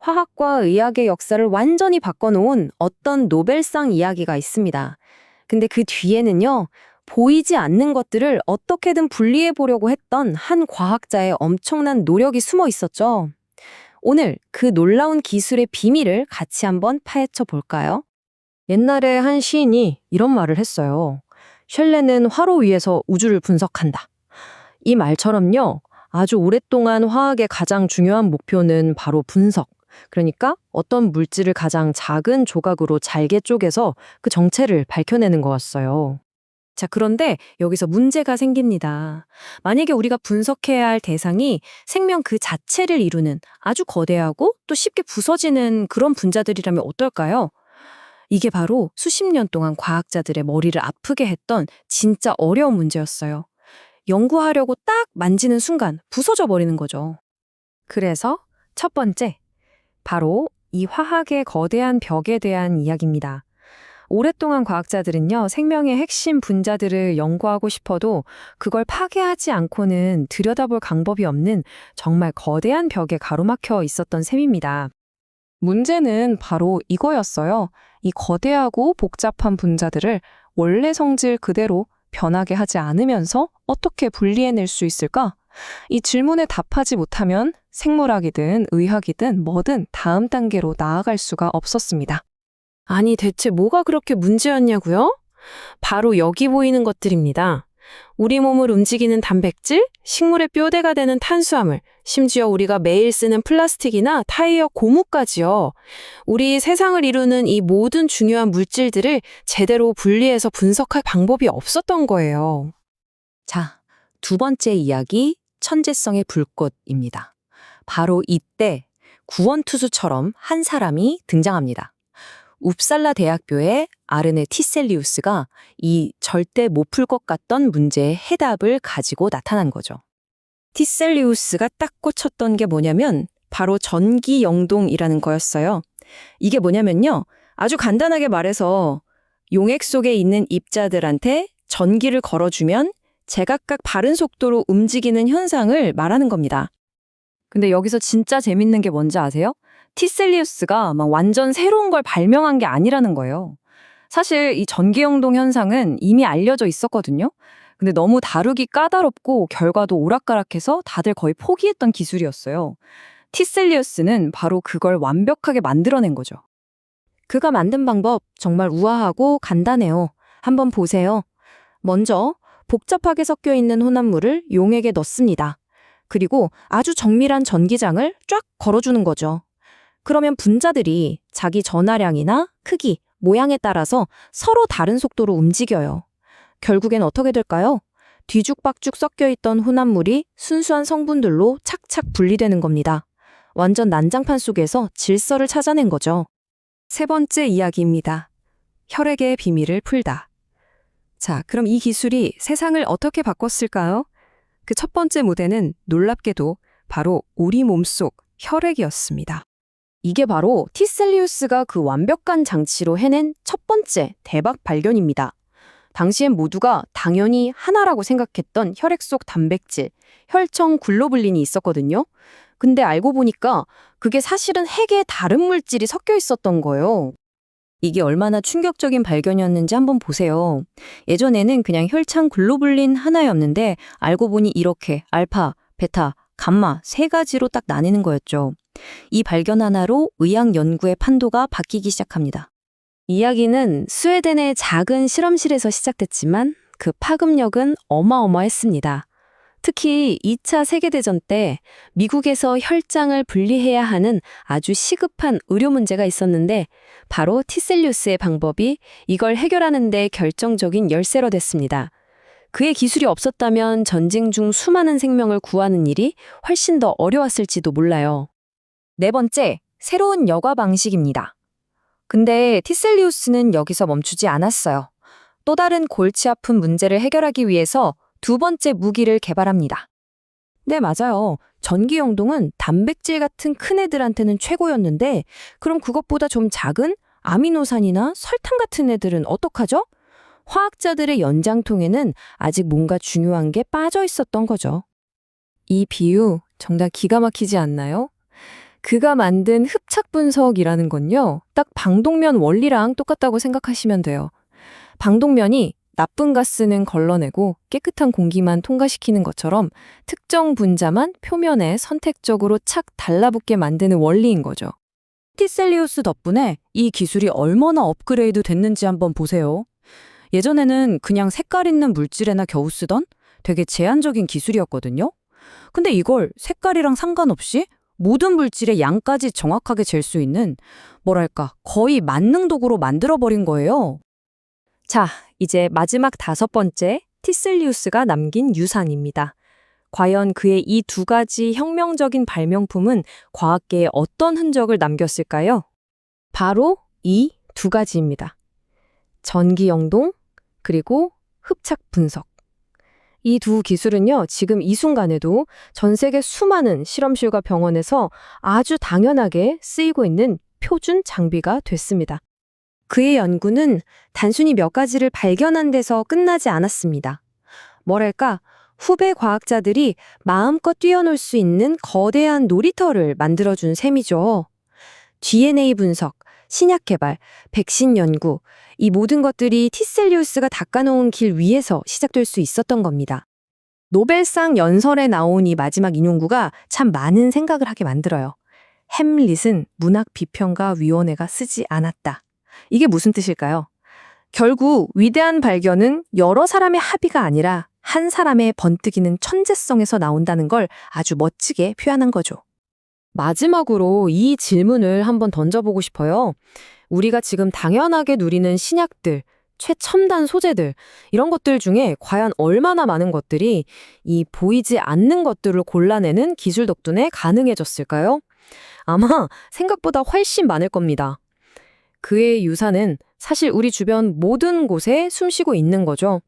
화학과 의학의 역사를 완전히 바꿔놓은 어떤 노벨상 이야기가 있습니다. 근데 그 뒤에는요, 보이지 않는 것들을 어떻게든 분리해 보려고 했던 한 과학자의 엄청난 노력이 숨어 있었죠. 오늘 그 놀라운 기술의 비밀을 같이 한번 파헤쳐 볼까요? 옛날에 한 시인이 이런 말을 했어요. 셸레는 화로 위에서 우주를 분석한다. 이 말처럼요, 아주 오랫동안 화학의 가장 중요한 목표는 바로 분석. 그러니까 어떤 물질을 가장 작은 조각으로 잘게 쪼개서 그 정체를 밝혀내는 거였어요. 자, 그런데 여기서 문제가 생깁니다. 만약에 우리가 분석해야 할 대상이 생명 그 자체를 이루는 아주 거대하고 또 쉽게 부서지는 그런 분자들이라면 어떨까요? 이게 바로 수십 년 동안 과학자들의 머리를 아프게 했던 진짜 어려운 문제였어요. 연구하려고 딱 만지는 순간 부서져 버리는 거죠. 그래서 첫 번째, 바로 이 화학의 거대한 벽에 대한 이야기입니다. 오랫동안 과학자들은요, 생명의 핵심 분자들을 연구하고 싶어도 그걸 파괴하지 않고는 들여다볼 방법이 없는 정말 거대한 벽에 가로막혀 있었던 셈입니다. 문제는 바로 이거였어요. 이 거대하고 복잡한 분자들을 원래 성질 그대로 변하게 하지 않으면서 어떻게 분리해낼 수 있을까? 이 질문에 답하지 못하면 생물학이든 의학이든 뭐든 다음 단계로 나아갈 수가 없었습니다. 아니, 대체 뭐가 그렇게 문제였냐고요? 바로 여기 보이는 것들입니다. 우리 몸을 움직이는 단백질, 식물의 뼈대가 되는 탄수화물, 심지어 우리가 매일 쓰는 플라스틱이나 타이어 고무까지요. 우리 세상을 이루는 이 모든 중요한 물질들을 제대로 분리해서 분석할 방법이 없었던 거예요. 자, 두 번째 이야기, 천재성의 불꽃입니다. 바로 이때 구원투수처럼 한 사람이 등장합니다. 웁살라 대학교의 아르네 티셀리우스가 이 절대 못 풀 것 같던 문제의 해답을 가지고 나타난 거죠. 티셀리우스가 딱 꽂혔던 게 뭐냐면 바로 전기 영동이라는 거였어요. 이게 뭐냐면요, 아주 간단하게 말해서 용액 속에 있는 입자들한테 전기를 걸어주면 제각각 바른 속도로 움직이는 현상을 말하는 겁니다. 근데 여기서 진짜 재밌는 게 뭔지 아세요? 티셀리우스가 막 완전 새로운 걸 발명한 게 아니라는 거예요. 사실 이 전기영동 현상은 이미 알려져 있었거든요. 근데 너무 다루기 까다롭고 결과도 오락가락해서 다들 거의 포기했던 기술이었어요. 티셀리우스는 바로 그걸 완벽하게 만들어낸 거죠. 그가 만든 방법 정말 우아하고 간단해요. 한번 보세요. 먼저 복잡하게 섞여 있는 혼합물을 용액에 넣습니다. 그리고 아주 정밀한 전기장을 쫙 걸어주는 거죠. 그러면 분자들이 자기 전하량이나 크기, 모양에 따라서 서로 다른 속도로 움직여요. 결국엔 어떻게 될까요? 뒤죽박죽 섞여 있던 혼합물이 순수한 성분들로 착착 분리되는 겁니다. 완전 난장판 속에서 질서를 찾아낸 거죠. 세 번째 이야기입니다. 혈액의 비밀을 풀다. 자, 그럼 이 기술이 세상을 어떻게 바꿨을까요? 그 첫 번째 무대는 놀랍게도 바로 우리 몸속 혈액이었습니다. 이게 바로 티셀리우스가 그 완벽한 장치로 해낸 첫 번째 대박 발견입니다. 당시엔 모두가 당연히 하나라고 생각했던 혈액 속 단백질, 혈청 글로불린이 있었거든요. 근데 알고 보니까 그게 사실은 핵의 다른 물질이 섞여 있었던 거예요. 이게 얼마나 충격적인 발견이었는지 한번 보세요. 예전에는 그냥 혈청 글로불린 하나였는데 알고 보니 이렇게 알파, 베타, 감마 세 가지로 딱 나뉘는 거였죠. 이 발견 하나로 의학 연구의 판도가 바뀌기 시작합니다. 이야기는 스웨덴의 작은 실험실에서 시작됐지만 그 파급력은 어마어마했습니다. 특히 2차 세계대전 때 미국에서 혈장을 분리해야 하는 아주 시급한 의료 문제가 있었는데 바로 티셀리우스의 방법이 이걸 해결하는 데 결정적인 열쇠로 됐습니다. 그의 기술이 없었다면 전쟁 중 수많은 생명을 구하는 일이 훨씬 더 어려웠을지도 몰라요. 네 번째, 새로운 여과 방식입니다. 근데 티셀리우스는 여기서 멈추지 않았어요. 또 다른 골치 아픈 문제를 해결하기 위해서 두 번째 무기를 개발합니다. 네, 맞아요. 전기 영동은 단백질 같은 큰 애들한테는 최고였는데 그럼 그것보다 좀 작은 아미노산이나 설탕 같은 애들은 어떡하죠? 화학자들의 연장통에는 아직 뭔가 중요한 게 빠져 있었던 거죠. 이 비유 정말 기가 막히지 않나요? 그가 만든 흡착 분석이라는 건요, 딱 방독면 원리랑 똑같다고 생각하시면 돼요. 방독면이 나쁜 가스는 걸러내고 깨끗한 공기만 통과시키는 것처럼 특정 분자만 표면에 선택적으로 착 달라붙게 만드는 원리인 거죠. 티셀리우스 덕분에 이 기술이 얼마나 업그레이드 됐는지 한번 보세요. 예전에는 그냥 색깔 있는 물질에나 겨우 쓰던 되게 제한적인 기술이었거든요. 근데 이걸 색깔이랑 상관없이 모든 물질의 양까지 정확하게 잴 수 있는, 뭐랄까, 거의 만능 도구로 만들어버린 거예요. 자, 이제 마지막 5번째, 티셀리우스가 남긴 유산입니다. 과연 그의 이 2가지 혁명적인 발명품은 과학계에 어떤 흔적을 남겼을까요? 바로 이 2가지입니다. 전기 영동, 그리고 흡착 분석. 이 2 기술은요, 지금 이 순간에도 전 세계 수많은 실험실과 병원에서 아주 당연하게 쓰이고 있는 표준 장비가 됐습니다. 그의 연구는 단순히 몇 가지를 발견한 데서 끝나지 않았습니다. 뭐랄까, 후배 과학자들이 마음껏 뛰어놀 수 있는 거대한 놀이터를 만들어준 셈이죠. DNA 분석, 신약 개발, 백신 연구, 이 모든 것들이 티셀리우스가 닦아놓은 길 위에서 시작될 수 있었던 겁니다. 노벨상 연설에 나온 이 마지막 인용구가 참 많은 생각을 하게 만들어요. 햄릿은 문학 비평가 위원회가 쓰지 않았다. 이게 무슨 뜻일까요? 결국 위대한 발견은 여러 사람의 합의가 아니라 한 사람의 번뜩이는 천재성에서 나온다는 걸 아주 멋지게 표현한 거죠. 마지막으로 이 질문을 한번 던져보고 싶어요. 우리가 지금 당연하게 누리는 신약들, 최첨단 소재들, 이런 것들 중에 과연 얼마나 많은 것들이 이 보이지 않는 것들을 골라내는 기술 덕분에 가능해졌을까요? 아마 생각보다 훨씬 많을 겁니다. 그의 유산은 사실 우리 주변 모든 곳에 숨쉬고 있는 거죠.